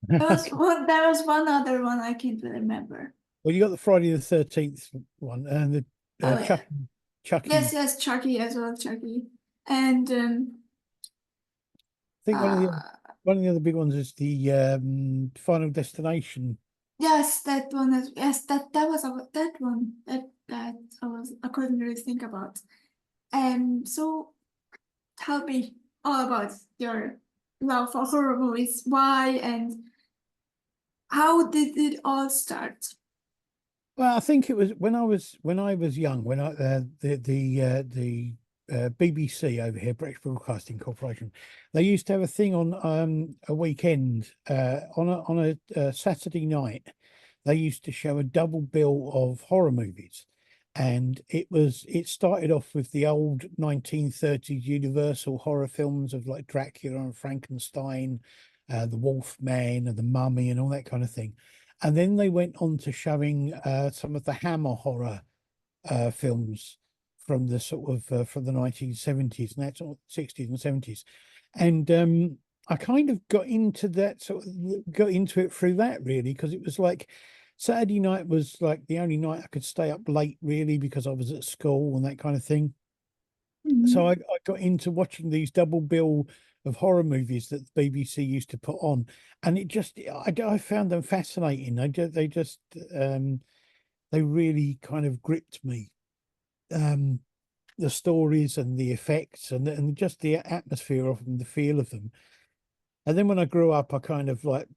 There was one other one I can't remember. Well, you got the Friday the 13th one and the Oh yeah. Chucky. Yes, yes, Chucky as well, Chucky. And I think uh one of the other big ones is the Final Destination. yes, that one is yes, that was that one that I couldn't really think about. So tell me all about your love for horror movies. Why and how did it all start? Well, I think it was when I was young, when I the BBC over here, British Broadcasting Corporation, they used to have a thing on a weekend on a Saturday night. They used to show a double bill of horror movies, and it started off with the old 1930s Universal horror films of like Dracula and Frankenstein, the Wolfman and the Mummy and all that kind of thing. And then they went on to showing some of the Hammer horror films from the sort of from the 1970s and that's 60s and 70s. And I kind of got into that got into it through that really because it was like Saturday night was like the only night I could stay up late really because I was at school and that kind of thing. So Mhm. I got into watching these double bill of horror movies that the BBC used to put on, and it just I found them fascinating. They just they really kind of gripped me. Um, the stories and the effects and just the atmosphere of them, the feel of them. And then when I grew up, I kind of like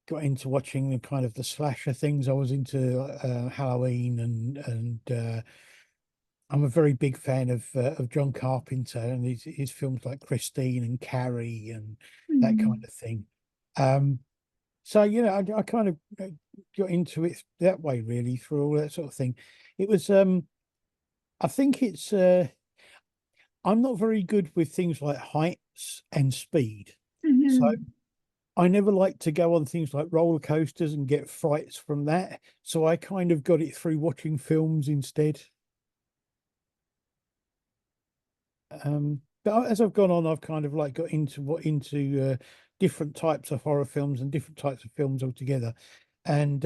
got into watching the kind of the slasher things. I was into Halloween and I'm a very big fan of John Carpenter and his films like Christine and Carrie and that kind Mhm. of thing. Um, so I kind of got into it that way really through all that sort of thing. It was I think it's I'm not very good with things like heights and speed. So Mhm. I never like to go on things like roller coasters and get frights from that. So I kind of got it through watching films instead. But as I've gone on, I've kind of like got into different types of horror films and different types of films altogether, and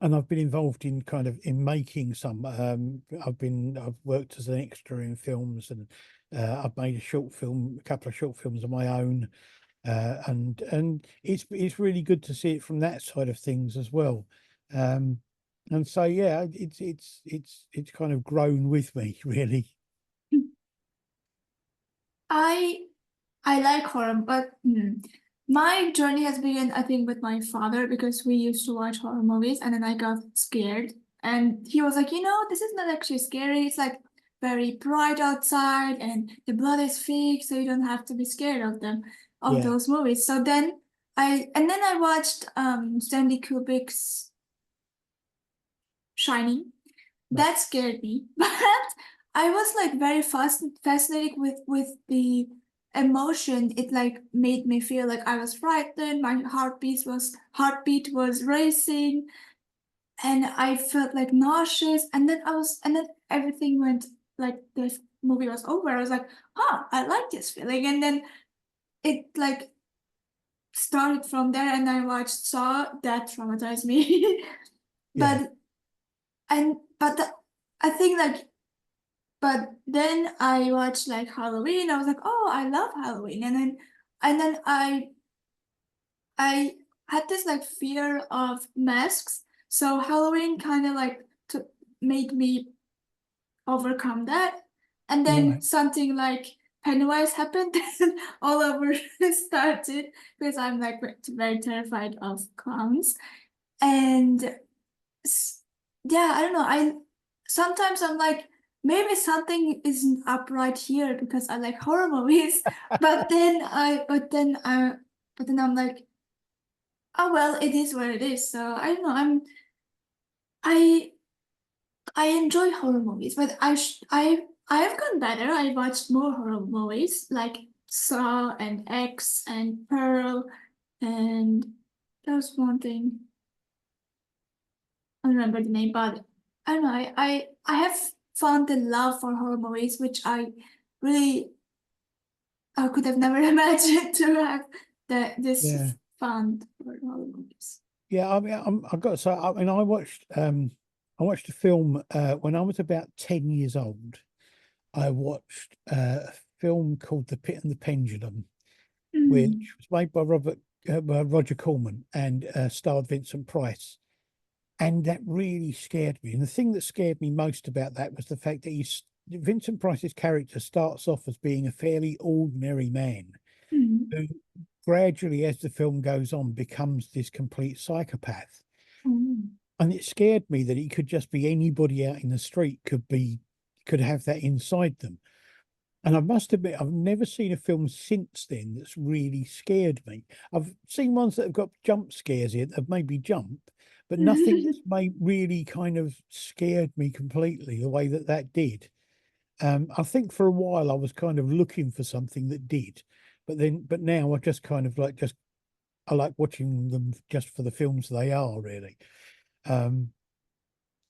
I've been involved in kind of in making some. I've worked as an extra in films, and I've made a couple of short films of my own, and it's really good to see it from that side of things as well. Um, and so yeah, it's kind of grown with me really. I I like horror, but my journey has begun, I think, with my father because we used to watch horror movies and then I got scared. And he was like, this is not actually scary. It's like very bright outside and the blood is fake, so you don't have to be scared of them, of Yeah. those movies. So then I watched Stanley Kubrick's Shining. Right. That scared me. But I was like very fascinated with the emotion. It like made me feel like I was frightened. My heartbeat was racing, and I felt like nauseous. And then everything went like the movie was over. I was like, huh, I like this feeling. And then it like started from there, and I watched Saw. That traumatized me. Yeah. but but I think like But then I watched like Halloween. I was like, oh, I love Halloween. And then I had this like fear of masks. So Halloween kind of like made me overcome that. And then Right. something like Pennywise happened and all over started because I'm like very terrified of clowns. And s- yeah, I don't know. I sometimes I'm like, maybe something isn't up right here because I like horror movies. But then I, but then I, but then I'm like, oh well, it is what it is. So I don't know. I I enjoy horror movies, but I have gotten better. I watched more horror movies like Saw and X and Pearl, and that was one thing. I don't remember the name, but I don't know. I have found the love for horror movies, which I really I could have never imagined to have this Yeah. fond for horror movies. Yeah, I mean, I've got to say, I mean, I watched a film when I was about 10 years old. I watched a film called The Pit and the Pendulum, which Mm, was made by by Roger Corman and starred Vincent Price. And that really scared me. And the thing that scared me most about that was the fact that Vincent Price's character starts off as being a fairly ordinary man mm, who gradually, as the film goes on, becomes this complete psychopath. mm, And it scared me that he could just be anybody out in the street could have that inside them. And I must admit, I've never seen a film since then that's really scared me. I've seen ones that have got jump scares in, have made me jump, but nothing that's made really kind of scared me completely the way that that did. I think for a while I was kind of looking for something that did, but now I just kind of like I like watching them just for the films they are really. Um,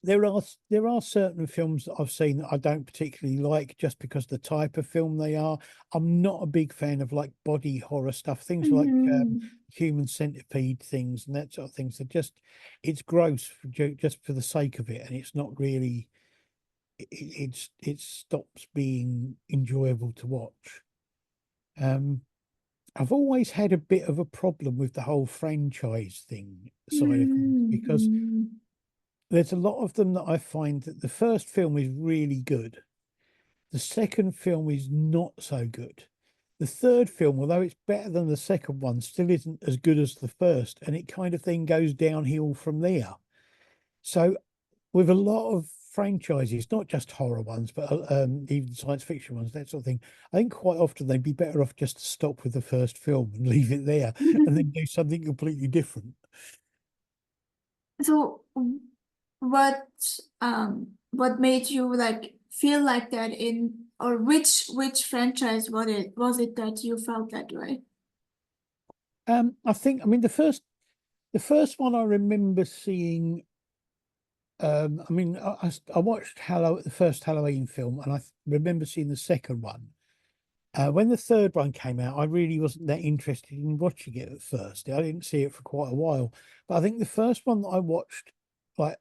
there are certain films that I've seen that I don't particularly like just because the type of film they are. I'm not a big fan of like body horror stuff, things like mm. human centipede things and that sort of things. It's gross just for the sake of it, and it's not really. It stops being enjoyable to watch. Um, I've always had a bit of a problem with the whole franchise thing side of things because Mm, there's a lot of them that I find that the first film is really good. The second film is not so good. The third film, although it's better than the second one, still isn't as good as the first, and it kind of then goes downhill from there. So, with a lot of franchises, not just horror ones, but even science fiction ones, that sort of thing, I think quite often they'd be better off just to stop with the first film and leave it there, and then mm. do something completely different. So what what made you like feel like that in or which franchise was it that you felt that way? I think, I mean, the first one I remember seeing. I mean, I watched the first Halloween film, and remember seeing the second one. When the third one came out, I really wasn't that interested in watching it at first. I didn't see it for quite a while, but I think the first one that I watched, like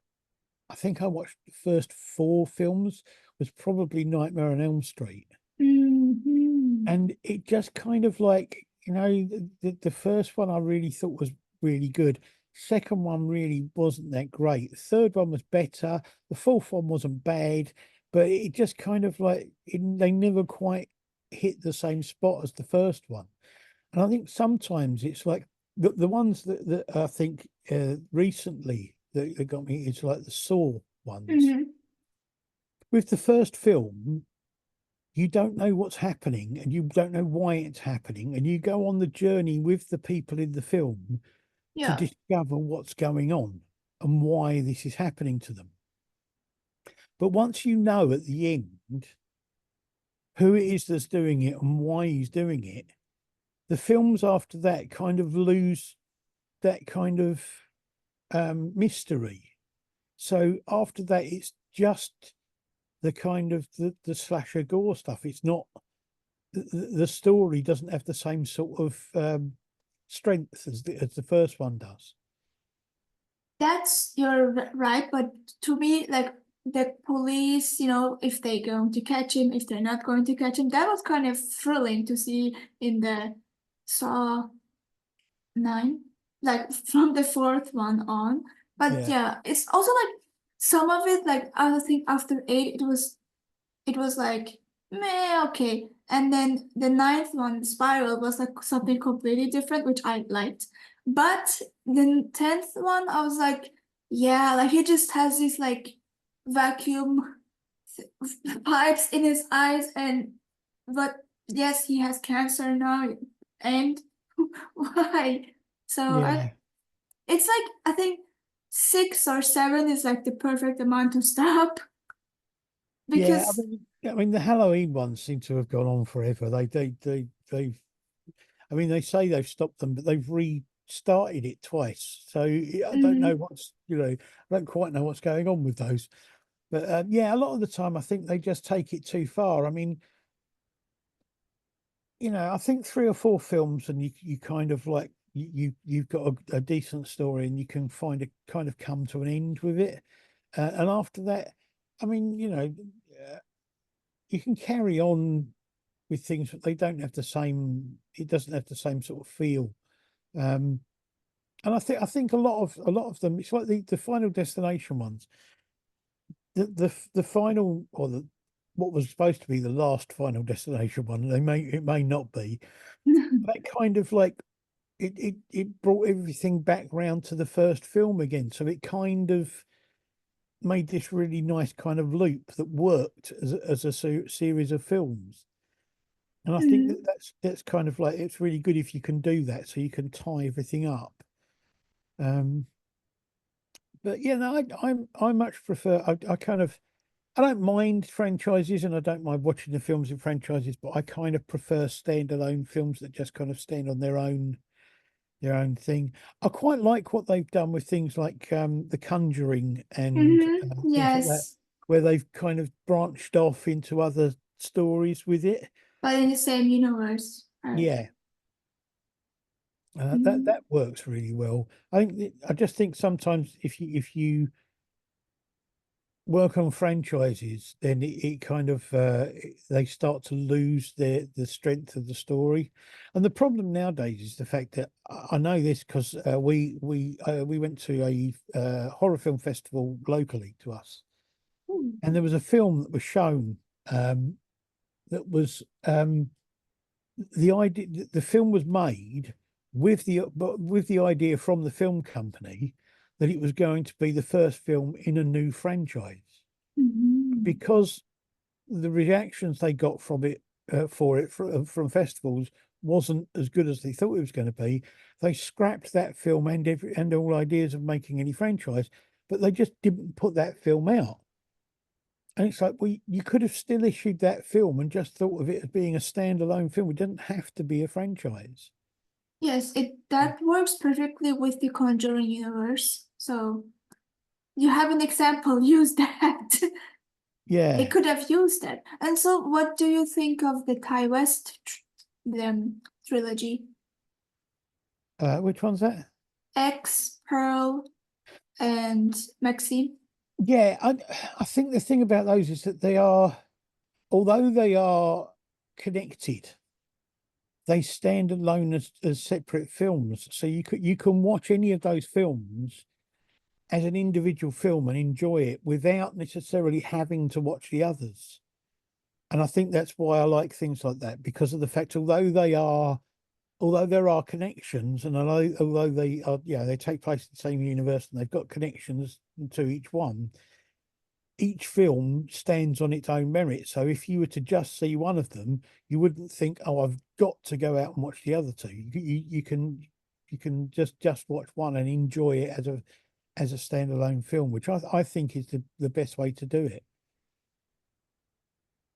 I think I watched the first four films, was probably Nightmare on Elm Street, Hmm. and it just kind of like the first one I really thought was really good. Second one really wasn't that great. The third one was better. The fourth one wasn't bad, but it just kind of like they never quite hit the same spot as the first one. And I think sometimes it's like the ones that I think recently that got me, it's like the Saw ones. Hmm. With the first film, you don't know what's happening and you don't know why it's happening, and you go on the journey with the people in the film to Yeah. discover what's going on and why this is happening to them. But once you know at the end who it is that's doing it and why he's doing it, the films after that kind of lose that kind of mystery. So after that, it's just the kind of the slasher gore stuff. It's not the story doesn't have the same sort of strength as the first one does. That's you're right, but to me, like the police, if they're going to catch him, if they're not going to catch him, that was kind of thrilling to see in the Saw 9, like from the fourth one on. But Yeah, yeah, it's also like some of it, like I think after 8, it was like meh, okay. And then the ninth one, Spiral, was like something completely different, which I liked. But the 10th one, I was like, yeah, like he just has these like vacuum pipes in his eyes, and but yes, he has cancer now, and why? So yeah, it's like I think 6 or 7 is like the perfect amount to stop yeah. because. I mean, the Halloween ones seem to have gone on forever. They've. I mean, they say they've stopped them, but they've restarted it twice. So I don't know Mhm. what's I don't quite know what's going on with those. But yeah, a lot of the time I think they just take it too far. I mean, I think three or four films and you kind of like you've got a decent story and you can find a kind of come to an end with it. And after that, I mean, you can carry on with things, but they don't have the same. It doesn't have the same sort of feel. Um, and I think a lot of them. It's like the Final Destination ones. The final or the what was supposed to be the last Final Destination one. It may not be. That kind of like it brought everything back round to the first film again. So it kind of made this really nice kind of loop that worked as a series of films. And I think Mhm. that's kind of like it's really good if you can do that, so you can tie everything up. Um, but yeah, no, I much prefer. I kind of I don't mind franchises, and I don't mind watching the films in franchises, but I kind of prefer standalone films that just kind of stand on their own thing. I quite like what they've done with things like The Conjuring and things like that, Yes, where they've kind of branched off into other stories with it. but in the same universe, right? Yeah, that Mhm. works really well. I just think sometimes if you work on franchises, then it kind of they start to lose the strength of the story. And the problem nowadays is the fact that I know this because we went to a horror film festival locally to us, Hmm. and there was a film that was shown um, that was the idea. The film was made with the idea from the film company that it was going to be the first film in a new franchise Mhm. because the reactions they got from it from festivals wasn't as good as they thought it was going to be. They scrapped that film and all ideas of making any franchise, but they just didn't put that film out. And it's like, well, you could have still issued that film and just thought of it as being a standalone film. It didn't have to be a franchise. Yes, it that works perfectly with the Conjuring universe. So you have an example, use that. It Yeah. could have used that. And so what do you think of the Ty West trilogy? Which one's that? X, Pearl, and Maxine? Yeah, I think the thing about those is that although they are connected, they stand alone as separate films. So you can watch any of those films as an individual film and enjoy it without necessarily having to watch the others. And I think that's why I like things like that, because of the fact although there are connections, and although they are, yeah, they take place in the same universe and they've got connections to each film stands on its own merit. So if you were to just see one of them, you wouldn't think, "Oh, I've got to go out and watch the other two." You can just watch one and enjoy it as a standalone film, which I think is the best way to do it.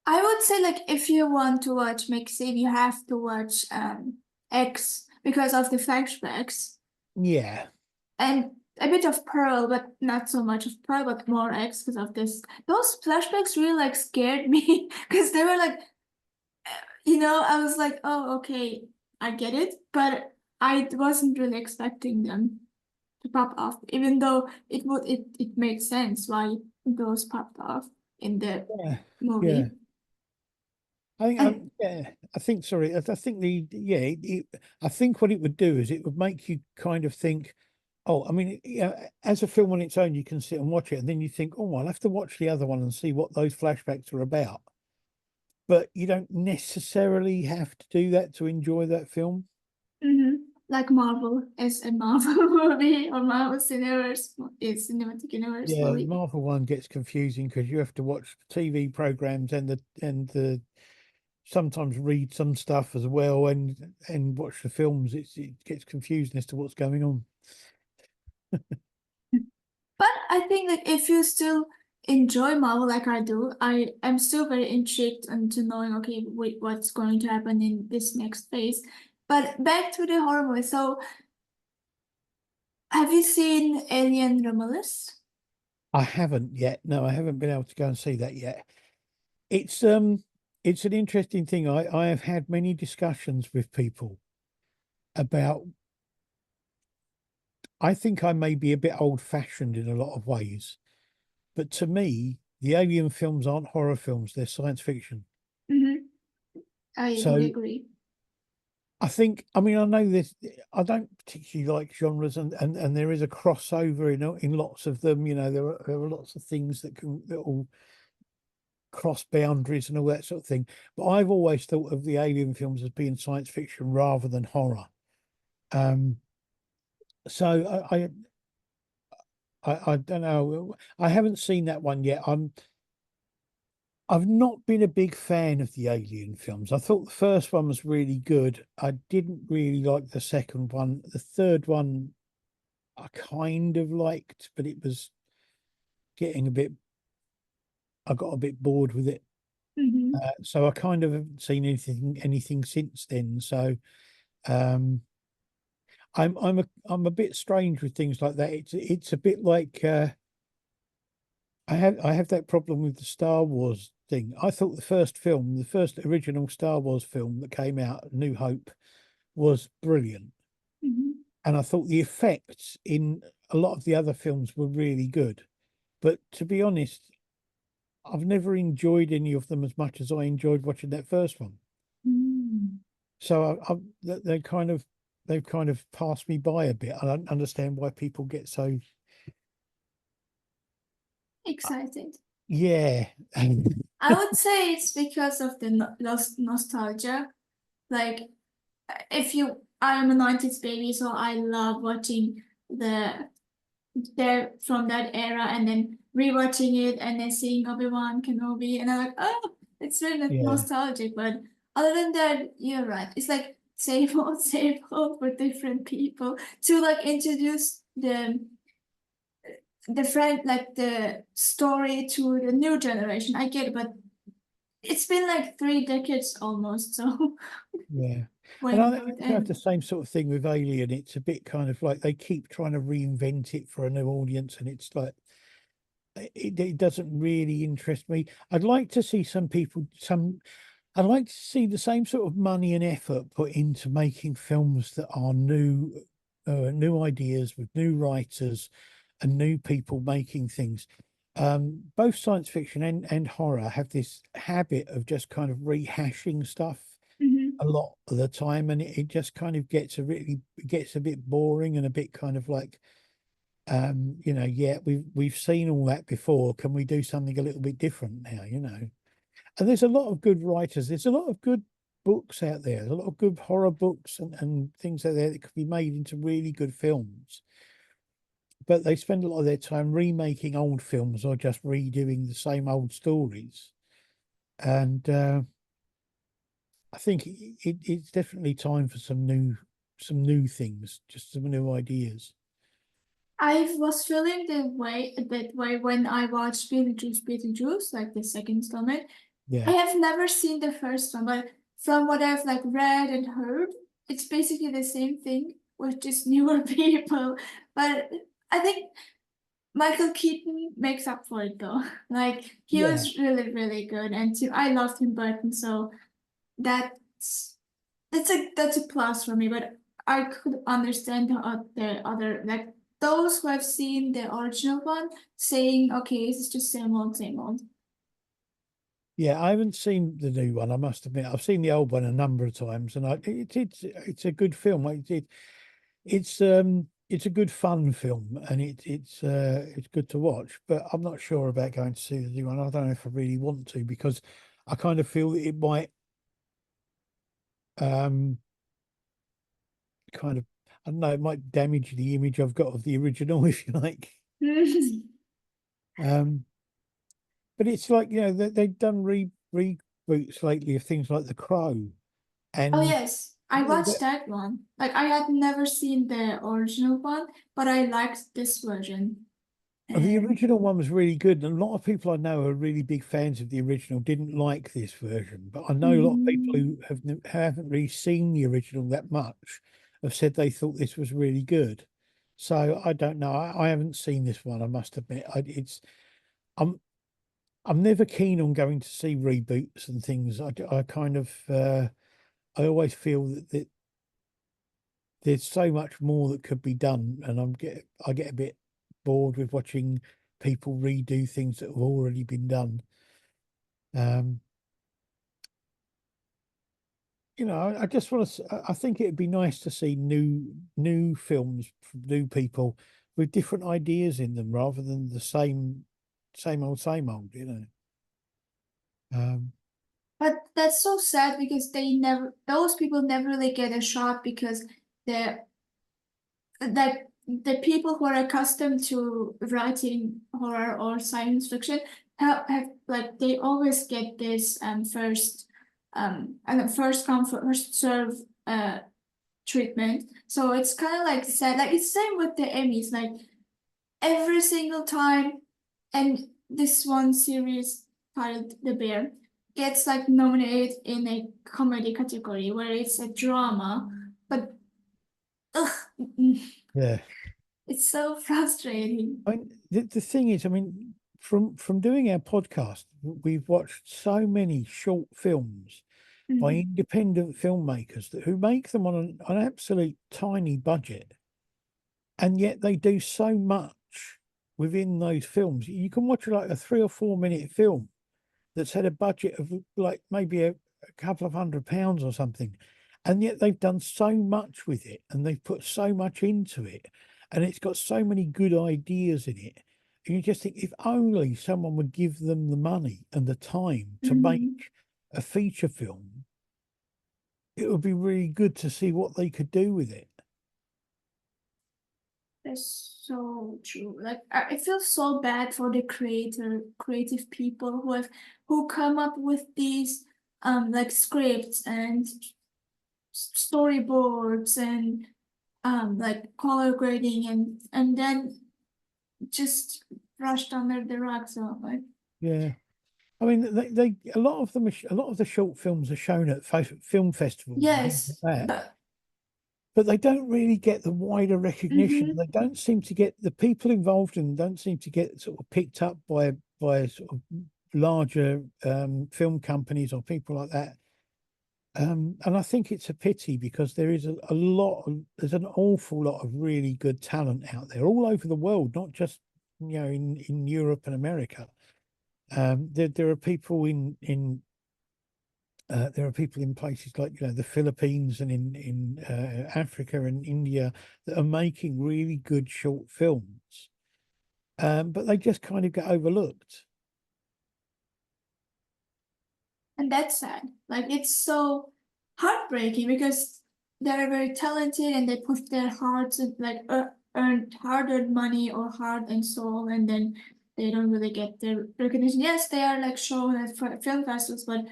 I would say like if you want to watch Maxine, you have to watch X because of the flashbacks Yeah, and a bit of Pearl, but not so much of Pearl, but more X because of this. Those flashbacks really like scared me because they were like, I was like, oh, okay, I get it, but I wasn't really expecting them to pop off, even though it made sense why those popped off in the yeah, yeah. movie. I think, And yeah, I think, sorry, I think I think what it would do is it would make you kind of think, oh, I mean, as a film on its own, you can sit and watch it, and then you think, oh, I'll have to watch the other one and see what those flashbacks are about. But you don't necessarily have to do that to enjoy that film. mhm, like Marvel is a Marvel movie or Marvel Cineverse is cinematic universe Yeah, the movie. Marvel one gets confusing because you have to watch TV programs and the sometimes read some stuff as well and watch the films. It gets confusing as to what's going on. But I think that if you still enjoy Marvel like I do, I am still very intrigued into knowing, okay, wait, what's going to happen in this next phase. But back to the horror movie. So, have you seen Alien Romulus? I haven't yet. No, I haven't been able to go and see that yet. It's an interesting thing. I have had many discussions with people about I think I may be a bit old-fashioned in a lot of ways, but to me, the alien films aren't horror films, they're science fiction. Hmm. I would So agree. I think, I mean, I know this, I don't particularly like genres, and there is a crossover in lots of them. There are lots of things that will cross boundaries and all that sort of thing. But I've always thought of the alien films as being science fiction rather than horror. Um, so I don't know. I haven't seen that one yet. I've not been a big fan of the Alien films. I thought the first one was really good. I didn't really like the second one. The third one I kind of liked, but it was getting a bit, I got a bit bored with it. Hmm. So I kind of haven't seen anything since then. So um I'm a bit strange with things like that. It's a bit like I have that problem with the Star Wars thing. I thought the first original Star Wars film that came out, New Hope, was brilliant. Hmm. And I thought the effects in a lot of the other films were really good. But to be honest, I've never enjoyed any of them as much as I enjoyed watching that first one. Mm. So they've kind of passed me by a bit. I don't understand why people get so, Excited. yeah. I would say it's because of the nostalgia. Like, if you, I'm a 90s baby, so I love watching they're from that era and then rewatching it and then seeing Obi-Wan Kenobi and I'm like, oh, it's really Yeah, nostalgic. But other than that, you're right. It's like same old, same old for different people to like introduce the friend like the story to the new generation. I get it, but it's been like 3 decades almost. So yeah. And when I will it have the end? same sort of thing with Alien. It's a bit kind of like they keep trying to reinvent it for a new audience, and it's like it doesn't really interest me. I'd like to see I'd like to see the same sort of money and effort put into making films that are new ideas with new writers and new people making things. Both science fiction and horror have this habit of just kind of rehashing stuff Hmm. a lot of the time, and it just kind of gets a bit boring and a bit kind of like, yeah, we've seen all that before. Can we do something a little bit different now? And there's a lot of good writers. There's a lot of good books out there. There's a lot of good horror books and things out there that could be made into really good films. But they spend a lot of their time remaking old films or just redoing the same old stories. And I think it's definitely time for some new things, just some new ideas. I was feeling that way when I watched Beetlejuice, like the second installment. I Yeah, have never seen the first one, but from what I've like read and heard, it's basically the same thing with just newer people. But I think Michael Keaton makes up for it though. Like he yeah, was really, really good, and too, I loved Tim Burton, so that's that's a plus for me. But I could understand the other like those who have seen the original one saying, "Okay, this is just same old, same old." yeah. I haven't seen the new one. I must admit, I've seen the old one a number of times, and it's a good film. It's a good fun film, and it's good to watch. But I'm not sure about going to see the new one. I don't know if I really want to because I kind of feel that it might um kind of, I don't know, it might damage the image I've got of the original, if you like. Um, but it's like, they've done reboots lately of things like The Crow, Oh and yes, I the, watched the, that one. Like I had never seen the original one, but I liked this version. the And original one was really good, and a lot of people I know are really big fans of the original, didn't like this version. But I know a lot of people mm, who haven't really seen the original that much have said they thought this was really good. So I don't know. I haven't seen this one, I must admit. I'm I'm never keen on going to see reboots and things. I kind of I always feel that there's so much more that could be done, and I get a bit bored with watching people redo things that have already been done. Um, I just want to. I think it'd be nice to see new films from new people with different ideas in them, rather than the same old, same old. Um, But that's so sad because those people never really get a shot because they're like the people who are accustomed to writing horror or science fiction have like they always get this first and first come first serve treatment. So it's kind of like sad. Like it's same with the Emmys. Like every single time, and this one series titled The Bear gets like nominated in a comedy category where it's a drama, but ugh, yeah. it's so frustrating. I mean, the thing is, I mean, from doing our podcast, we've watched so many short films by Mhm. independent filmmakers who make them on an absolute tiny budget, and yet they do so much within those films. You can watch like a 3 or 4 minute film that's had a budget of like maybe a couple of £100 or something, and yet they've done so much with it, and they've put so much into it, and it's got so many good ideas in it. And you just think, if only someone would give them the money and the time to make Mhm. a feature film, it would be really good to see what they could do with it. That's so true. Like I feel so bad for the creative people who come up with these like scripts and storyboards and like color grading and then just brushed under the rug. So like Yeah. I mean, they a lot of them, a lot of the short films are shown at film festivals and things like yes, that, but but they don't really get the wider recognition. mhm, They don't seem to get the people involved in them don't seem to get sort of picked up by sort of larger film companies or people like that. And I think it's a pity, because there is there's an awful lot of really good talent out there all over the world, not just in Europe and America. There are people in there are people in places like the Philippines and in Africa and India that are making really good short films, but they just kind of get overlooked. and that's sad. Like it's so heartbreaking because they're very talented and they put their hearts and like earned hard-earned money or heart and soul, and then they don't really get the recognition. Yes, they are like shown at film festivals, but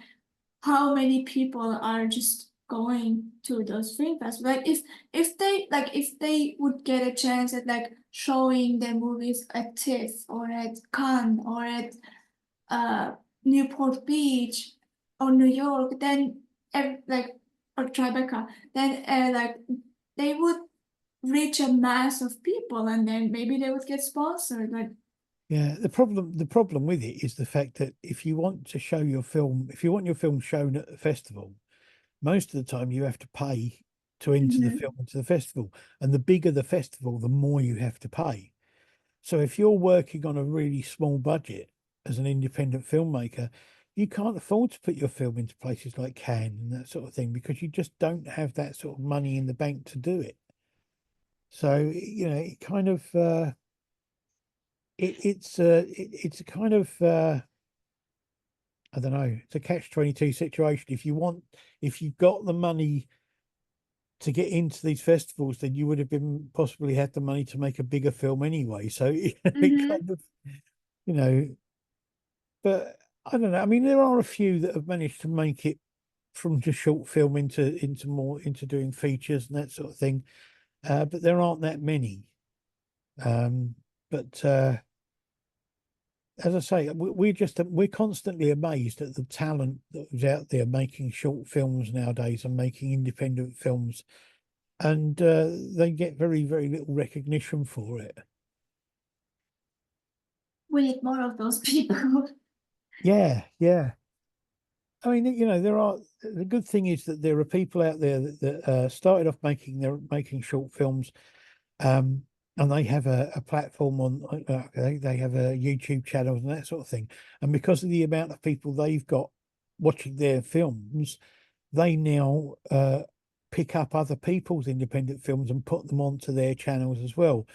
how many people are just going to those film festivals? Like if they would get a chance at like showing their movies at TIFF or at Cannes or at uh Newport Beach or New York, then like or Tribeca, then like they would reach a mass of people and then maybe they would get sponsored. Like Yeah, the problem with it is the fact that if you want to show your film, if you want your film shown at a festival, most of the time you have to pay to enter the film mhm, into the festival, and the bigger the festival, the more you have to pay. So if you're working on a really small budget as an independent filmmaker, you can't afford to put your film into places like Cannes and that sort of thing, because you just don't have that sort of money in the bank to do it. So it kind of it's a kind of I don't know, it's a catch-22 situation. If you've got the money to get into these festivals, then you would have been possibly had the money to make a bigger film anyway. So it mhm. kind of, you know, but I don't know. I mean, there are a few that have managed to make it from just short film into more into doing features and that sort of thing. But there aren't that many. Um, but as I say, we're constantly amazed at the talent that was out there making short films nowadays and making independent films, and they get very, very little recognition for it. We need more of those people. Yeah, yeah. I mean, there are, the good thing is that there are people out there that started off making short films, um, and they have a platform on, they have a YouTube channel and that sort of thing. And because of the amount of people they've got watching their films, they now pick up other people's independent films and put them onto their channels as well.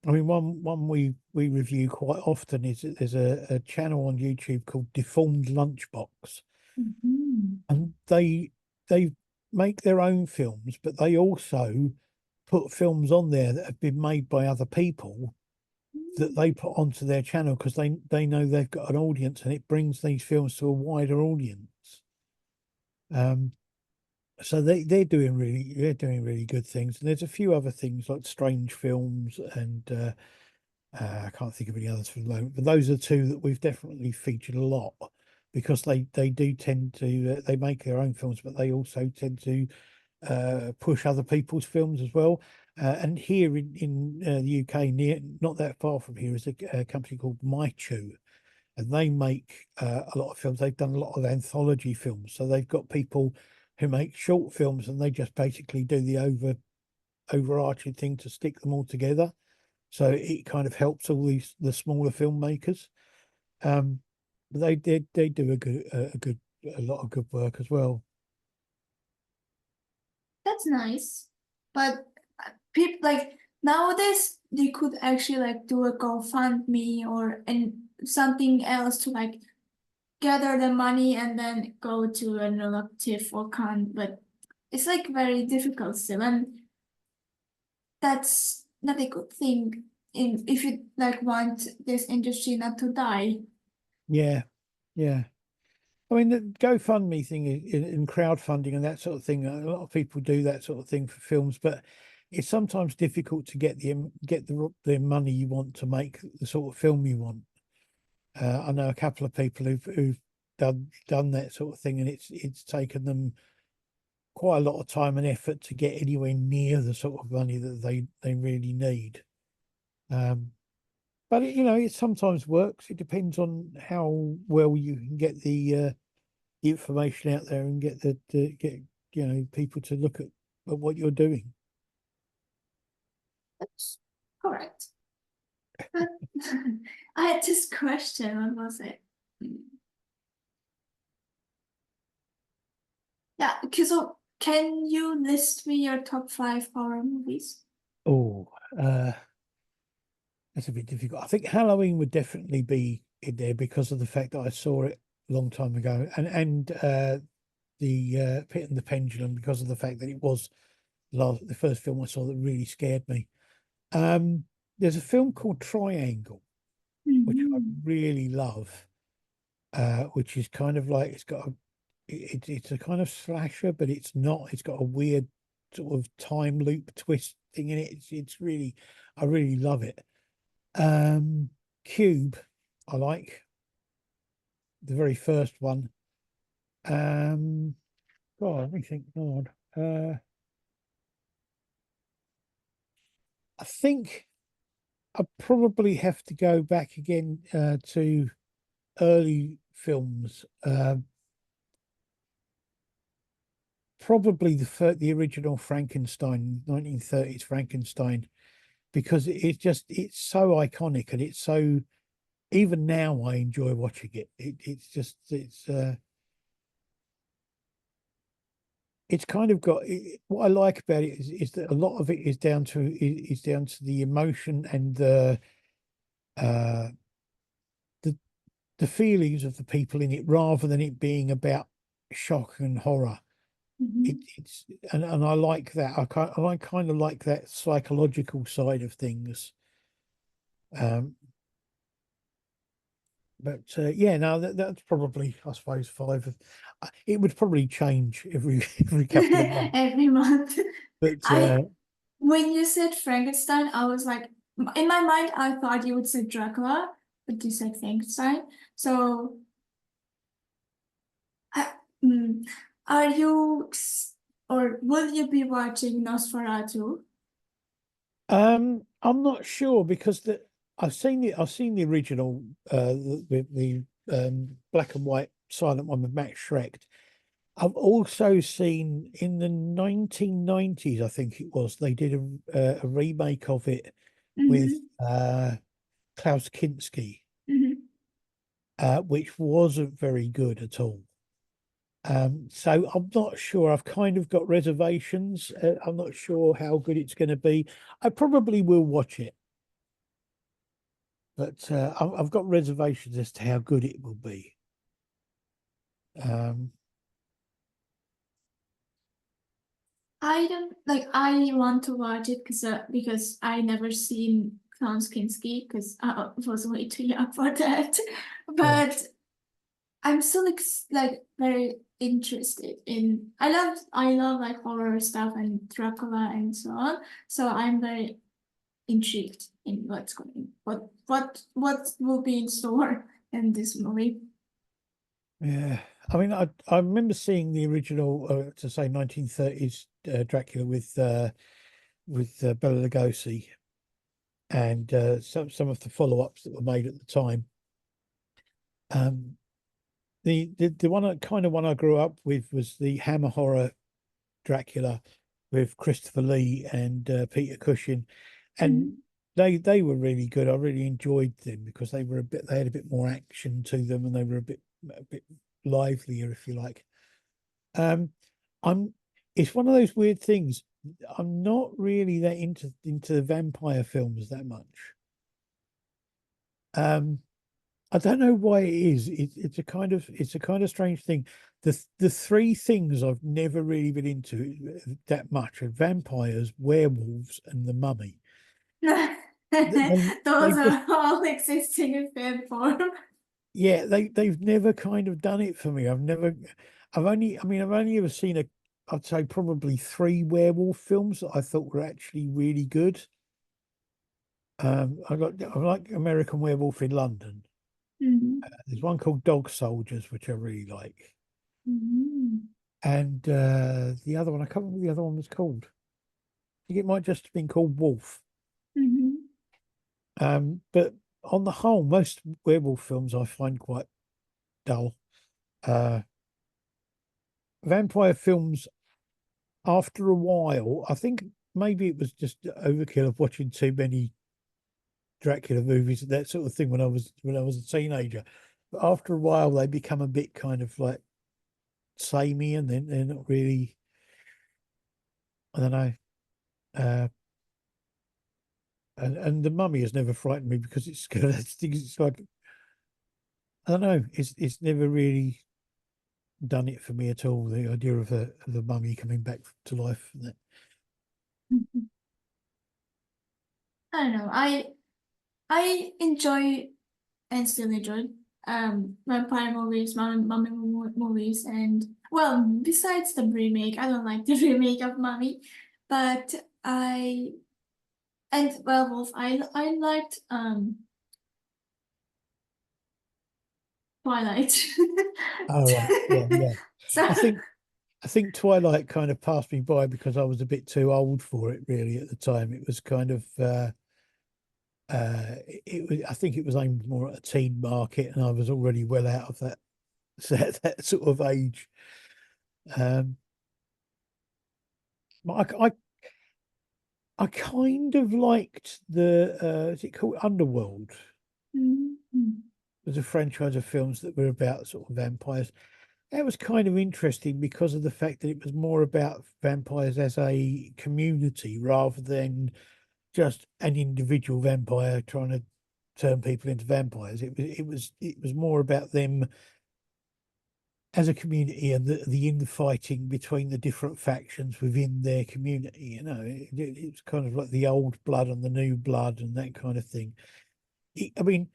I mean, one we review quite often is that there's a channel on YouTube called Deformed Lunchbox, Mhm. and they make their own films, but they also put films on there that have been made by other people that they put onto their channel because they know they've got an audience, and it brings these films to a wider audience. Um, so they're doing really good things. And there's a few other things like Strange Films and I can't think of any others for the moment, but those are two that we've definitely featured a lot because they do tend to they make their own films, but they also tend to push other people's films as well. And here in the UK, near not that far from here, is a company called MyChew, and they make a lot of films. They've done a lot of anthology films, so they've got people who make short films, and they just basically do the overarching thing to stick them all together. So it kind of helps all the smaller filmmakers. Um, but they do a lot of good work as well. That's nice. But people like nowadays they could actually like do a GoFundMe or and something else to like gather the money and then go to an elective or can, but it's like very difficult still, and that's not a good thing in if you like want this industry not to die. Yeah, yeah. I mean, the GoFundMe thing in crowdfunding and that sort of thing. A lot of people do that sort of thing for films, but it's sometimes difficult to get the money you want to make the sort of film you want. I know a couple of people who've done that sort of thing, and it's taken them quite a lot of time and effort to get anywhere near the sort of money that they really need. Um, but it sometimes works. It depends on how well you can get the information out there and get the get people to look at what you're doing. That's correct. But I had this question. What was it? Yeah, okay, so can you list me your top five horror movies? Oh, uh, that's a bit difficult. I think Halloween would definitely be in there because of the fact that I saw it a long time ago, and the Pit and the Pendulum because of the fact that it was the first film I saw that really scared me. Um, there's a film called Triangle, which I Mhm. really love, which is kind of like it's a kind of slasher, but it's not. It's got a weird sort of time loop twist thing in it. It's really, I really love it. Um, Cube, I like the very first one. Um, God, let me think. God, I think I probably have to go back again to early films. Probably the original Frankenstein, 1930s Frankenstein, because it's so iconic, and it's so, even now I enjoy watching it. It's kind of got what I like about it is that a lot of it is down to the emotion and uh the the feelings of the people in it, rather than it being about shock and horror. Mhm. It's and I like that. I kind of like that psychological side of things. Um, but yeah, no, that's probably, I suppose, five. It would probably change every every couple of months. Every month. But I when you said Frankenstein, I was like, in my mind, I thought you would say Dracula, but you said Frankenstein. So, I, mm, are you or will you be watching Nosferatu? I'm not sure because I've seen the original, the black and white silent one with Max Schreck. I've also seen in the 1990s, I think it was, they did a remake of it with Mm-hmm. Klaus Kinski, Mm-hmm. which wasn't very good at all. So I'm not sure. I've kind of got reservations. I'm not sure how good it's going to be. I probably will watch it, but I've got reservations as to how good it will be. Um, I don't like. I want to watch it because I never seen Klaus Kinski because I was way too young for that. yeah, But I'm still like very interested in. I love like horror stuff and Dracula and so on. So I'm very intrigued in what will be in store in this movie. yeah. I mean, I remember seeing the original, to say 1930s Dracula with Bela Lugosi and some of the follow-ups that were made at the time. Um, the one kind of one I grew up with was the Hammer horror Dracula with Christopher Lee and Peter Cushing, and Mhm. they were really good. I really enjoyed them because they had a bit more action to them, and they were a bit livelier, if you like. Um, I'm it's one of those weird things. I'm not really that into the vampire films that much. Um, I don't know why it is. It's a kind of strange thing. The three things I've never really been into that much are vampires, werewolves, and the mummy. They Those just are all existing in fan form. yeah, they've never kind of done it for me. I've only ever seen I'd say probably three werewolf films that I thought were actually really good. I like American Werewolf in London. Mhm. There's one called Dog Soldiers, which I really like. Mhm. And the other one, I can't remember what the other one was called. I think it might just have been called Wolf. Mhm. But on the whole, most werewolf films I find quite dull. Uh, Vampire films, after a while, I think maybe it was just overkill of watching too many Dracula movies and that sort of thing when I was a teenager. But after a while, they become a bit kind of like samey, and then they're not really. I don't know. Uh, and the Mummy has never frightened me because it's like I don't know. It's never really done it for me at all. The idea of the mummy coming back to life. Mhm. I don't know. I enjoy and still enjoy vampire movies, mummy movies, and well, besides the remake, I don't like the remake of Mummy, but I and Werewolf, I liked Twilight. Oh right, yeah, yeah. So I think I think Twilight kind of passed me by because I was a bit too old for it. Really, at the time, it was kind of. It was. I think it was aimed more at a teen market, and I was already well out of that that sort of age. Um, but I kind of liked the is it called Underworld? Mhm. It was a franchise of films that were about sort of vampires. That was kind of interesting because of the fact that it was more about vampires as a community rather than just an individual vampire trying to turn people into vampires. It was more about them as a community and the infighting between the different factions within their community. It's kind of like the old blood and the new blood and that kind of thing. I mean,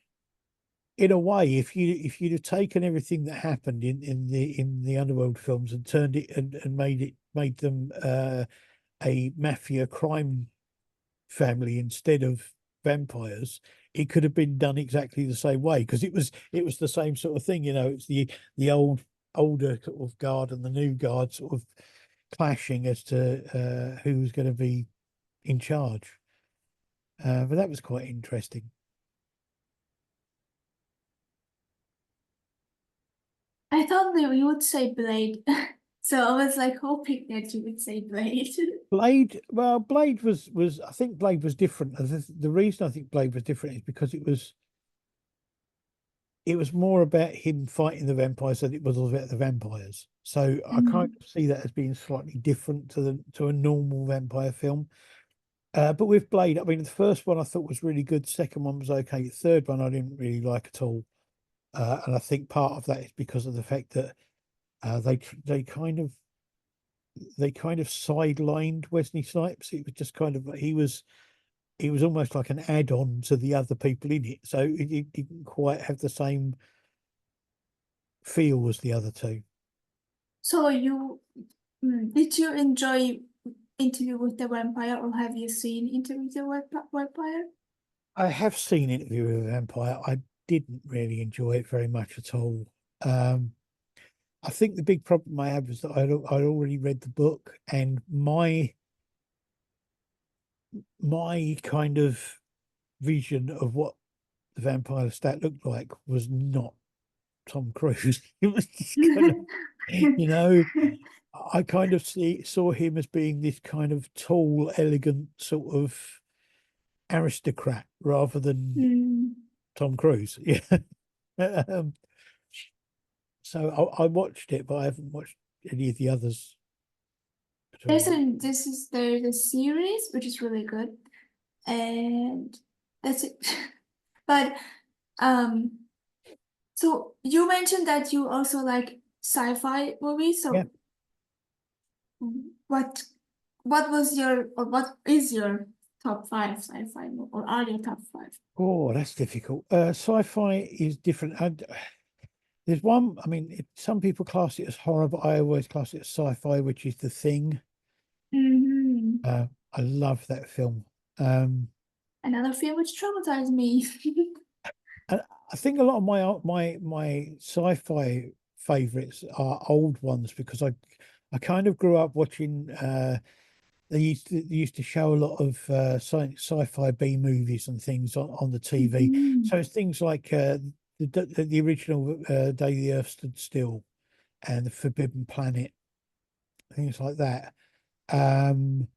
in a way, if you'd have taken everything that happened in the Underworld films and turned it and made them a mafia crime family instead of vampires, it could have been done exactly the same way because it was the same sort of thing. It's the older sort of guard and the new guard sort of clashing as to who's going to be in charge. But that was quite interesting. I thought that you would say Blade. So I was like hoping that you would say Blade. Blade, well, Blade was I think Blade was different. The reason I think Blade was different is because it was more about him fighting the vampires than it was about the vampires. So I kind Mhm. of see that as being slightly different to a normal vampire film. But with Blade, I mean, the first one I thought was really good. The second one was okay. The third one I didn't really like at all. And I think part of that is because of the fact that they kind of sidelined Wesley Snipes. It was just kind of he was almost like an add-on to the other people in it, so it didn't quite have the same feel as the other two. So did you enjoy Interview with the Vampire, or have you seen Interview with the Vampire? I have seen Interview with a Vampire. I didn't really enjoy it very much at all. Um, I think the big problem I had was that I'd already read the book, and my kind of vision of what the vampire stat looked like was not Tom Cruise. It was just kind of, you know, I kind of saw him as being this kind of tall, elegant sort of aristocrat rather than Mm. Tom Cruise. Yeah. um, so I watched it, but I haven't watched any of the others at all. There's a series which is really good, and that's it. But um, so you mentioned that you also like sci-fi movies. Yeah. So what what was your or what is your top five sci-fi or are your top five? Oh, that's difficult. Sci-fi is different. There's one. I mean, some people class it as horror, but I always class it as sci-fi, which is The Thing. Hmm. I love that film. Um, Another film which traumatized me. and I think a lot of my sci-fi favorites are old ones because I kind of grew up watching. They used to show a lot of sci-fi B movies and things on the TV. Mhm. So it's things like the original Day the Earth Stood Still and the Forbidden Planet, things like that. Um,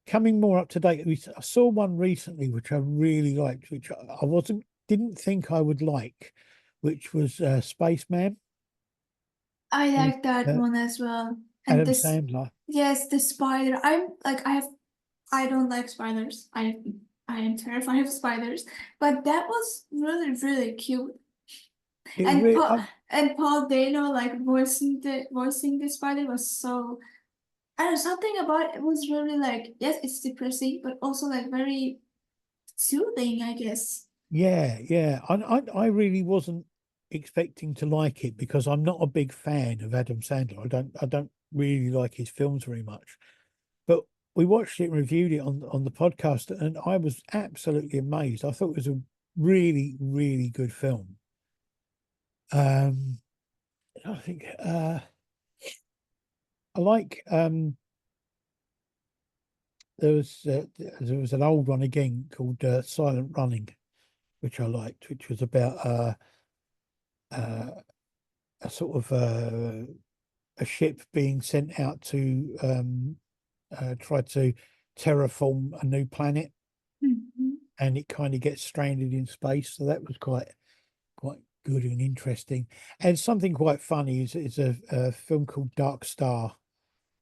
Coming more up to date, I saw one recently which I really liked, which I wasn't didn't think I would like, which was Spaceman I with like that one as well. And Adam this, Sandler. yes, the spider. I'm like I don't like spiders. I am terrified of spiders. But that was really, really cute. It And really, Paul Dano like voicing the spider was so I don't know, something about it was really like yes, it's depressing, but also like very soothing, I guess. yeah, yeah. I really wasn't expecting to like it because I'm not a big fan of Adam Sandler. I don't really like his films very much. But we watched it and reviewed it on the podcast, and I was absolutely amazed. I thought it was a really, really good film. Um, I think I like there was an old one again called Silent Running, which I liked, which was about uh, a sort of a ship being sent out to try to terraform a new planet, Mhm. and it kind of gets stranded in space. So that was quite good and interesting. And something quite funny is a film called Dark Star,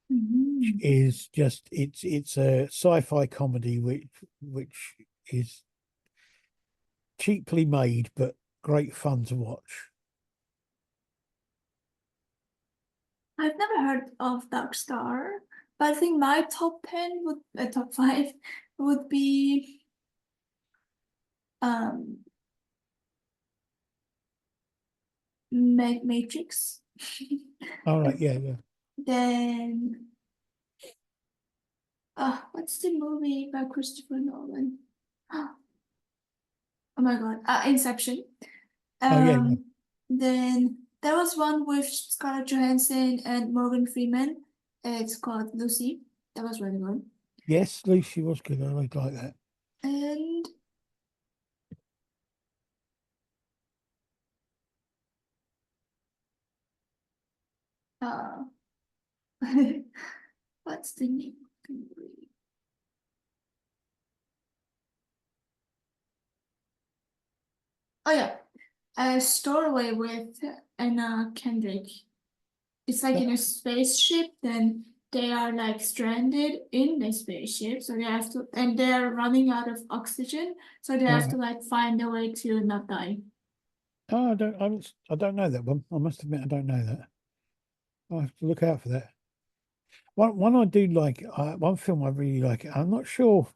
which Mhm. is just it's a sci-fi comedy which is cheaply made but great fun to watch. I've never heard of Dark Star, but I think my top 10 would top 5 would be um Matrix. All right, yeah, yeah. Then what's the movie by Christopher Nolan? Oh my God, Inception. Oh yeah, yeah. Then there was one with Scarlett Johansson and Morgan Freeman. It's called Lucy. That was really good. Yes, Lucy was good. I like that. And Uh, what's the name? Oh yeah, a Storeway with Anna Kendrick. It's like in a spaceship, then they are like stranded in the spaceship, so they have to, and they're running out of oxygen, so they have to Right. like find a way to not die. Oh, I don't know that one. I must admit, I don't know that. I have to look out for that. One I do like, one film I really like. I'm not sure,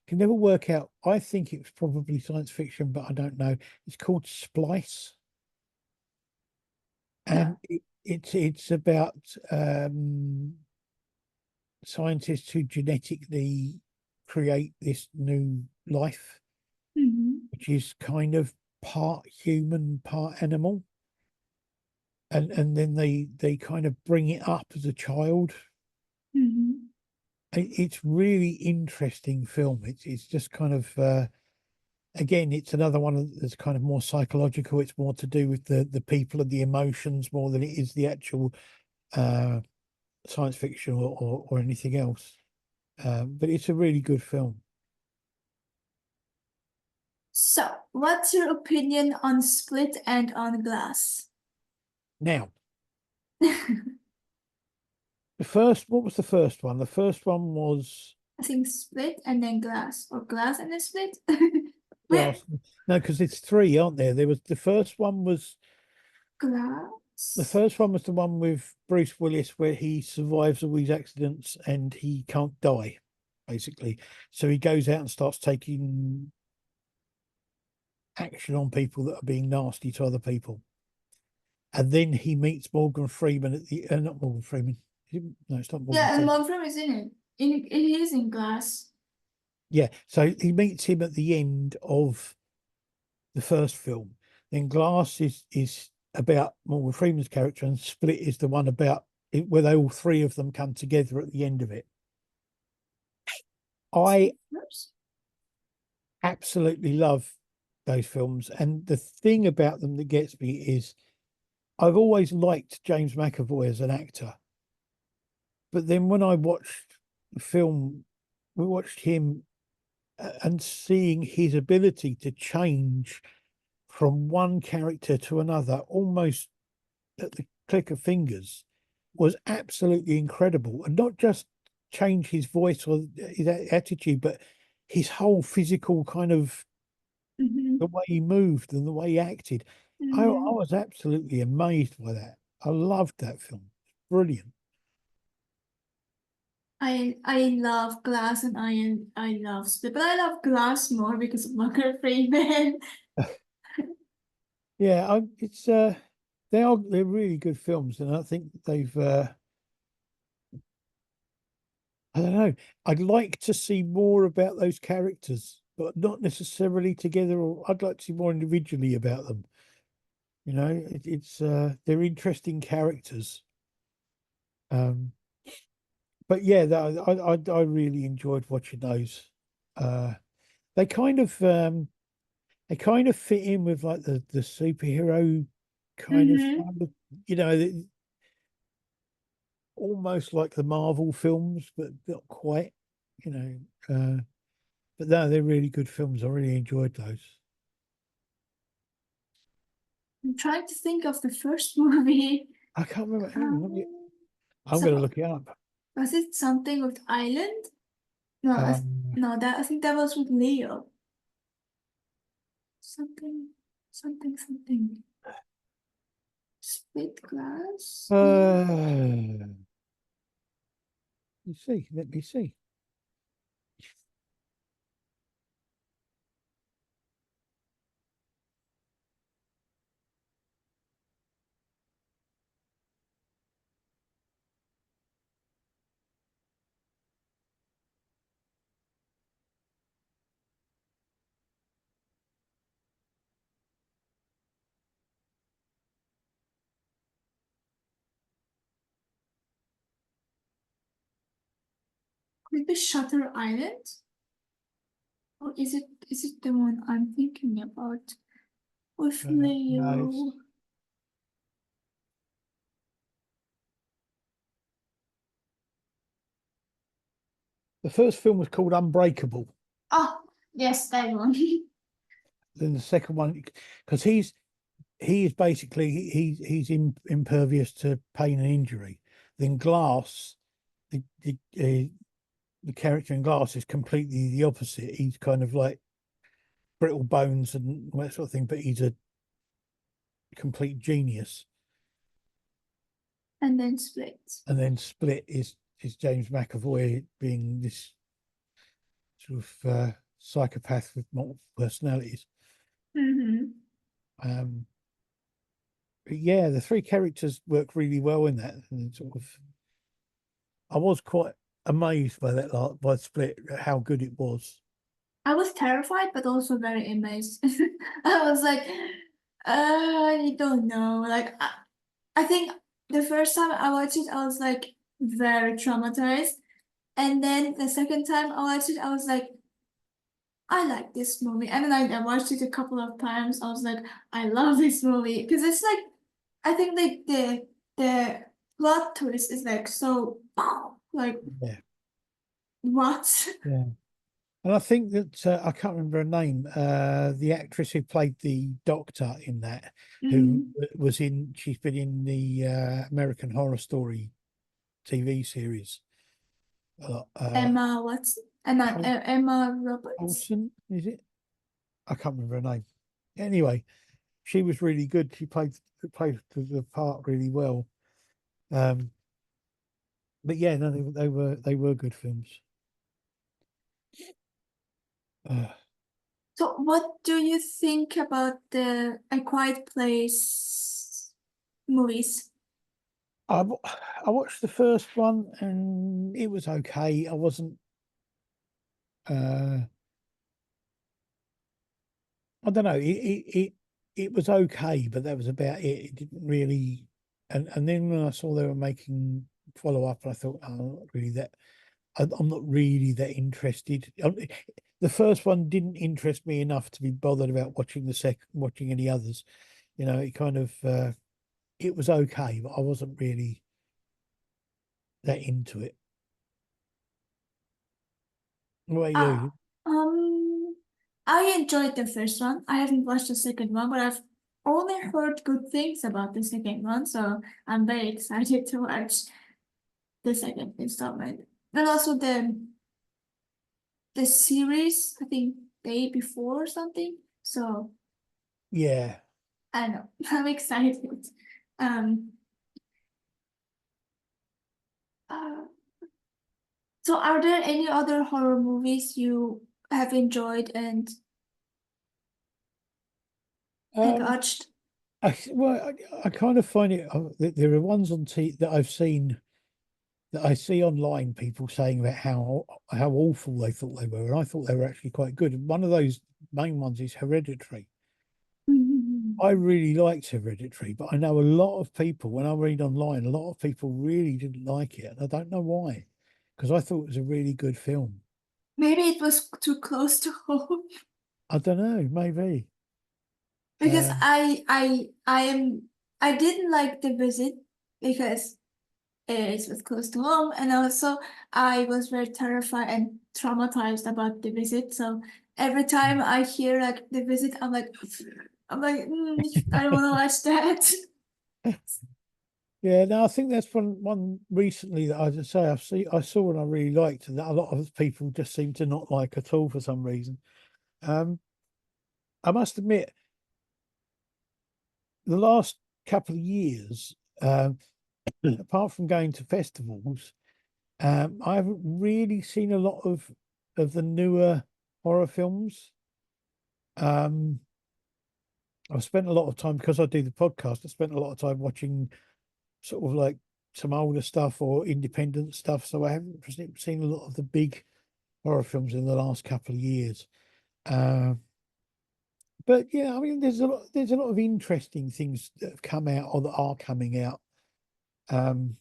can never work out. I think it was probably science fiction, but I don't know. It's called Splice, Yeah. and it's about scientists who genetically create this new life, Mm-hmm. which is kind of part human, part animal, and then they kind of bring it up as a child. Mm-hmm. It's really interesting film. It's just kind of again, it's another one that's kind of more psychological. It's more to do with the people and the emotions more than it is the actual uh, science fiction or anything else. But it's a really good film. So, what's your opinion on Split and on Glass? Now, the first, what was the first one? The first one was I think Split and then Glass, or Glass and then Split. Wait, Glass. No, because it's three, aren't there? There was the first one was the Glass. first one was the one with Bruce Willis where he survives all these accidents and he can't die, basically. So he goes out and starts taking action on people that are being nasty to other people. And then he meets Morgan Freeman at the not Morgan Freeman. No, it's not Morgan Yeah, and Freeman. Morgan is in it. It is in Glass. Yeah, so he meets him at the end of the first film. Then Glass is about Morgan Freeman's character, and Split is the one about it, where they all three of them come together at the end of it. I Oops. absolutely love those films, and the thing about them that gets me is I've always liked James McAvoy as an actor, but then when I watched the film, we watched him and seeing his ability to change from one character to another almost at the click of fingers was absolutely incredible. And not just change his voice or his attitude, but his whole physical kind of the Mm-hmm. way he moved and the way he acted. I Mm-hmm. was absolutely amazed by that. I loved that film. Brilliant. I love Glass and I love Split, but I love Glass more because of Morgan Freeman. Yeah, it's they're really good films, and I think they've I don't know. I'd like to see more about those characters, but not necessarily together. Or I'd like to see more individually about them. You know, it's they're interesting characters. Um, but yeah, I really enjoyed watching those. Uh, they kind of they kind of fit in with like the superhero kind of Mm-hmm. style. You know, almost like the Marvel films, but not quite. You know, but no, they're really good films. I really enjoyed those. I'm trying to think of the first movie. I can't remember. Hang on, Um, I'm going to so look it up. was it something with Island? No, Um, no, that I think that was with Leo. Something, something. Split Glass. you see, let me see. Could it be Shutter Island? Or is it the one I'm thinking about with No, Leo? The first film was called Unbreakable. Oh, yes, that one. Then the second one, because he is basically he's impervious to pain and injury. Then Glass, the character in Glass is completely the opposite. He's kind of like brittle bones and that sort of thing, but he's a complete genius. And then Split. And then Split is James McAvoy being this sort of psychopath with multiple personalities. Mm-hmm. Um, but yeah, the three characters work really well in that, and sort of I was quite amazed by that by Split how good it was. I was terrified, but also very amazed. I was like, I don't know. Like, I think the first time I watched it, I was like very traumatized. And then the second time I watched it, I was like, I like this movie. And then I watched it a couple of times. I was like, I love this movie. Because it's like, I think like the plot twist is like so, like, Yeah, what? yeah. And I think that I can't remember her name. The actress who played the doctor in that, who Mhm. was in, she's been in the American Horror Story TV series a lot. Emma Watson? Emma, Hol- Emma Roberts? Holson, is it? I can't remember her name. Anyway, she was really good. She played the part really well. Um, but yeah, no, they were good films. Uh, So, what do you think about the A Quiet Place movies? I watched the first one and it was okay. I wasn't. Uh, I don't know. It was okay, but that was about it. It didn't really. And then when I saw they were making follow up, I thought, oh, I'm not really that. I'm not really that interested. The first one didn't interest me enough to be bothered about watching any others. You know, it kind of it was okay, but I wasn't really that into it. What about Uh, you? um, I enjoyed the first one. I haven't watched the second one, but I've only heard good things about the second one, so I'm very excited to watch the second installment. And also the series, I think day before or something. So Yeah. I don't know. I'm excited. Um, uh, so are there any other horror movies you have enjoyed and had Um. watched? I kind of find it. There are ones on T that I've seen that I see online. People saying about how awful they thought they were, and I thought they were actually quite good. And one of those main ones is Hereditary. Mhm. I really liked Hereditary, but I know a lot of people, when I read online, a lot of people really didn't like it. And I don't know why, because I thought it was a really good film. Maybe it was too close to home I don't know, maybe. because Uh, I didn't like the visit because it was close to home, and also I was very terrified and traumatized about the visit. So every time I hear like the visit, I'm like, I don't want to watch that. yeah, no, I think that's one recently that I just say I saw and I really liked, and that a lot of people just seem to not like at all for some reason. Um, I must admit, the last couple of years, apart from going to festivals, I haven't really seen a lot of the newer horror films. Um, I've spent a lot of time because I do the podcast. I spent a lot of time watching sort of like some older stuff or independent stuff. So I haven't seen a lot of the big horror films in the last couple of years. Uh, but yeah, I mean, there's a lot of interesting things that have come out or that are coming out. Um,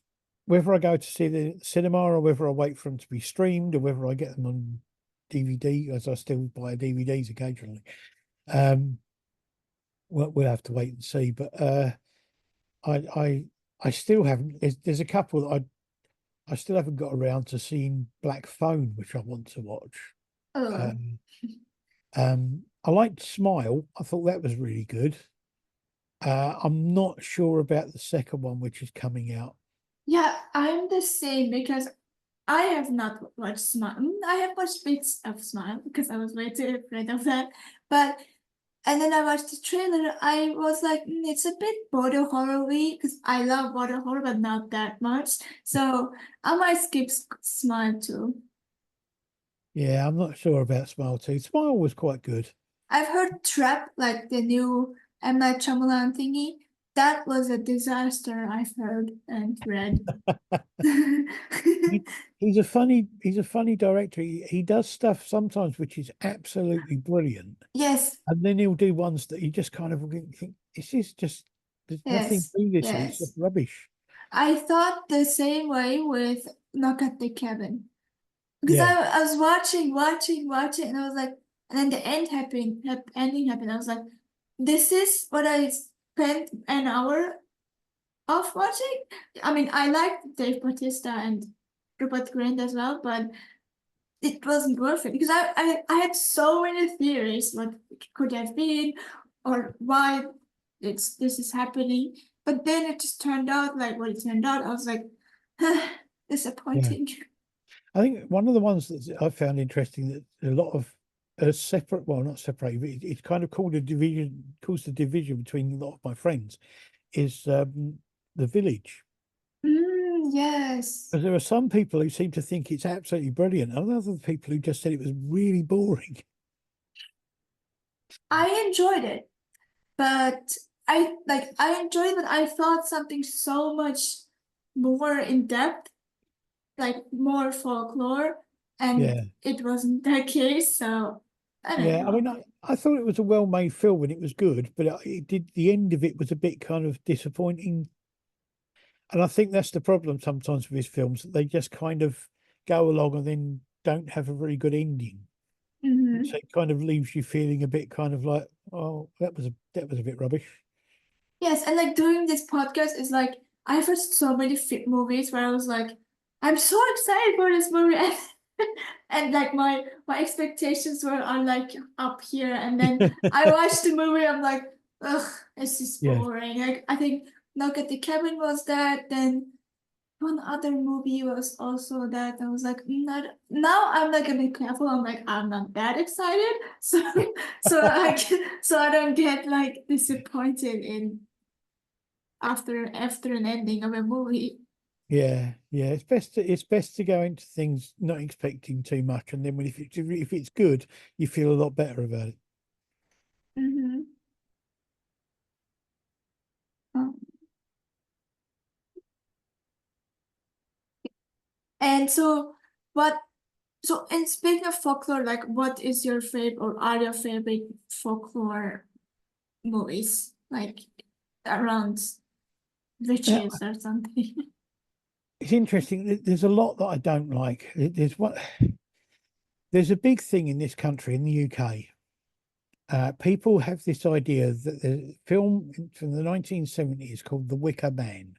whether I go to see the cinema or whether I wait for them to be streamed or whether I get them on DVD, as I still buy DVDs occasionally. Um, we'll have to wait and see. But I I still haven't. There's a couple that I still haven't got around to seeing Black Phone, which I want to watch. Oh, Um, I liked Smile. I thought that was really good. I'm not sure about the second one, which is coming out. yeah, I'm the same because I have not watched Smile. I have watched bits of Smile because I was way too afraid of that. But and then I watched the trailer. I was like, it's a bit body horror-y because I love body horror, but not that much. So I might skip Smile too. Yeah, I'm not sure about Smile 2. Smile was quite good. I've heard Trap, like the new M. Night Shyamalan thingy. That was a disaster, I've heard and read. He, he's a funny director. He does stuff sometimes which is absolutely brilliant. Yes, And then he'll do ones that you just kind of think, this is just, there's nothing yes, to this, and it's just yes. rubbish. I thought the same way with Knock at the Cabin. Because Yeah, I was watching, and I was like, and then the ending happened. I was like, this is what I spent an hour of watching. I mean, I liked Dave Bautista and Rupert Grint as well, but it wasn't worth it because I had so many theories what it could have been or why this is happening. But then it just turned out like what it turned out. I was like, yeah. disappointing. I think one of the ones that I found interesting that a lot of separate, well, not separate, but it's kind of called a division, caused a division between a lot of my friends is The Village. Yes. Because there are some people who seem to think it's absolutely brilliant, and other people who just said it was really boring. I enjoyed it, but I enjoyed it. I thought something so much more in depth, like more folklore, and Yeah, it wasn't the case. So I don't yeah. I know. mean, I thought it was a well-made film and it was good, but it did the end of it was a bit kind of disappointing. And I think that's the problem sometimes with his films, that they just kind of go along and then don't have a very good ending. So Hmm. it kind of leaves you feeling a bit kind of like, oh, that was a bit rubbish. Yes, and like doing this podcast is like I've watched so many movies where I was like, I'm so excited for this movie, and like my expectations were are like up here, and then I watched the movie, I'm like, ugh, this is Yeah, boring. Like I think Knock at the Cabin was that, then one other movie was also that. I was like, not now. I'm like a bit careful. I'm like, I'm not that excited, so so I don't get like disappointed in after an ending of a movie. yeah. It's best to go into things not expecting too much, and then if it's good, you feel a lot better about it. Mm-hmm. And so, what? So, and speaking of folklore, like, what is your favorite or are your favorite folklore movies? Like around Yeah, witches or something? it's interesting. There's a lot that I don't like. There's a big thing in this country, in the UK. People have this idea that the film from the 1970s called The Wicker Man.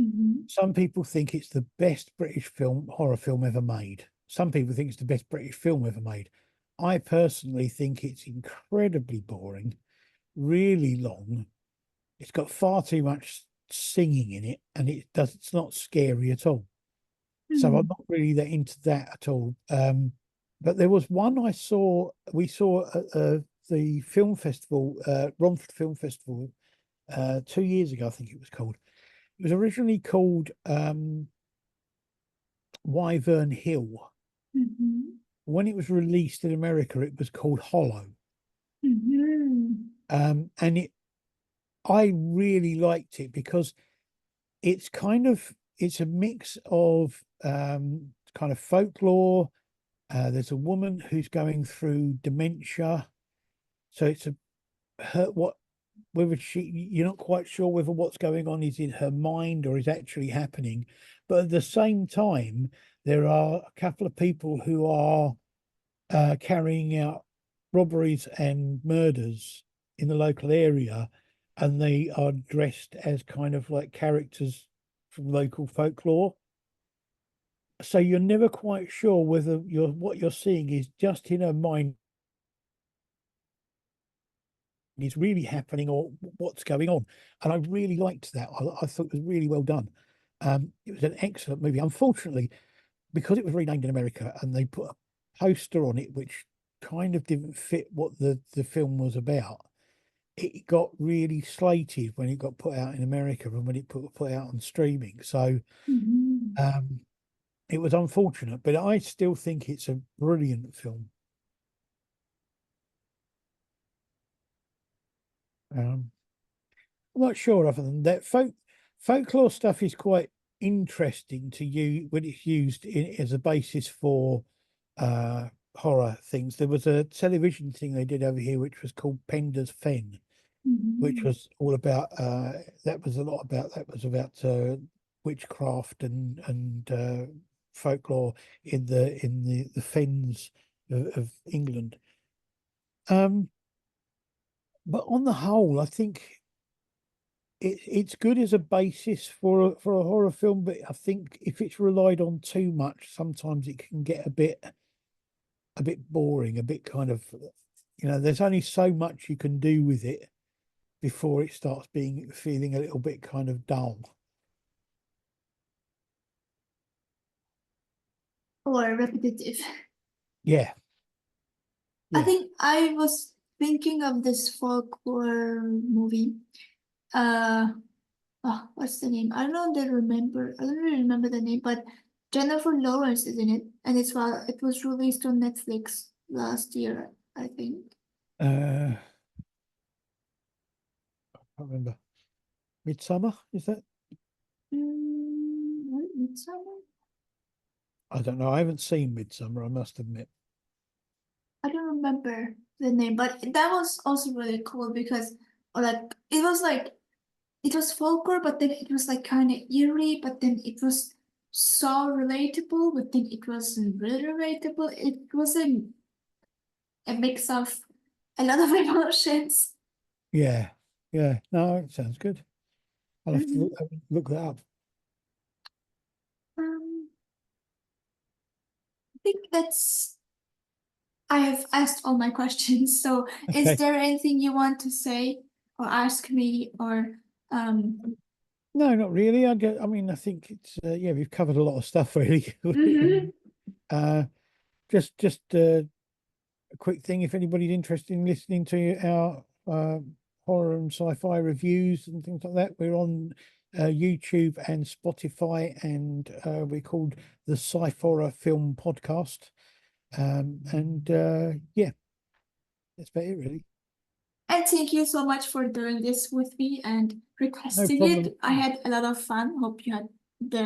Mm-hmm. Some people think it's the best British horror film ever made. Some people think it's the best British film ever made. I personally think it's incredibly boring, really long. It's got far too much singing in it, and it's not scary at all. So I'm not really that into that at all. But there was one we saw at the film festival, Romford Film Festival, 2 years ago, I think it was called. It was originally called Wyvern Hill. Mm-hmm. When it was released in America, it was called Hollow. Mm-hmm. And I really liked it because it's a mix of kind of folklore. There's a woman who's going through dementia, so it's a her what whether you're not quite sure whether what's going on is in her mind or is actually happening, but at the same time, there are a couple of people who are carrying out robberies and murders in the local area, and they are dressed as kind of like characters from local folklore. so you're never quite sure whether what you're seeing is just in her mind is really happening or what's going on. And I really liked that. I thought it was really well done. It was an excellent movie. Unfortunately, because it was renamed in America and they put a poster on it which kind of didn't fit what the film was about, it got really slated when it got put out in America and when it put out on streaming. So Mhm. um, it was unfortunate, but I still think it's a brilliant film. Um, I'm not sure other than that. Folklore stuff is quite interesting to you when it's used as a basis for horror things. There was a television thing they did over here which was called Penda's Fen, which Mhm. was all about that was a lot about witchcraft and folklore in the fens of England. Um, but on the whole, I think it's good as a basis for a horror film, but I think if it's relied on too much, sometimes it can get a bit boring, a bit kind of, there's only so much you can do with it before it starts feeling a little bit kind of dull. Or repetitive. Yeah, I yeah. think I was thinking of this folklore movie. Uh, what's the name? I don't really remember the name, but Jennifer Lawrence is in it, and it was released on Netflix last year, I think. I can't remember. Midsummer, is that? Midsummer? I don't know. I haven't seen Midsummer, I must admit. I don't remember the name, but that was also really cool because, or it was folklore, but then it was like kind of eerie, but then it was so relatable, but then it wasn't really relatable. It was a mix of a lot of emotions. Yeah, yeah. No, it sounds good. I'll have to Mhm. look that up. I think I have asked all my questions. So, is Okay. there anything you want to say or ask me or um? No, not really. I mean, I think it's yeah, we've covered a lot of stuff really. Mhm. uh, just a quick thing, if anybody's interested in listening to our horror and sci-fi reviews and things like that, we're on YouTube and Spotify, and we're called the Sci-Horror Film Podcast. And yeah, that's about it, really. And thank you so much for doing this with me and No requesting problem. it. I had a lot of fun. Hope you had the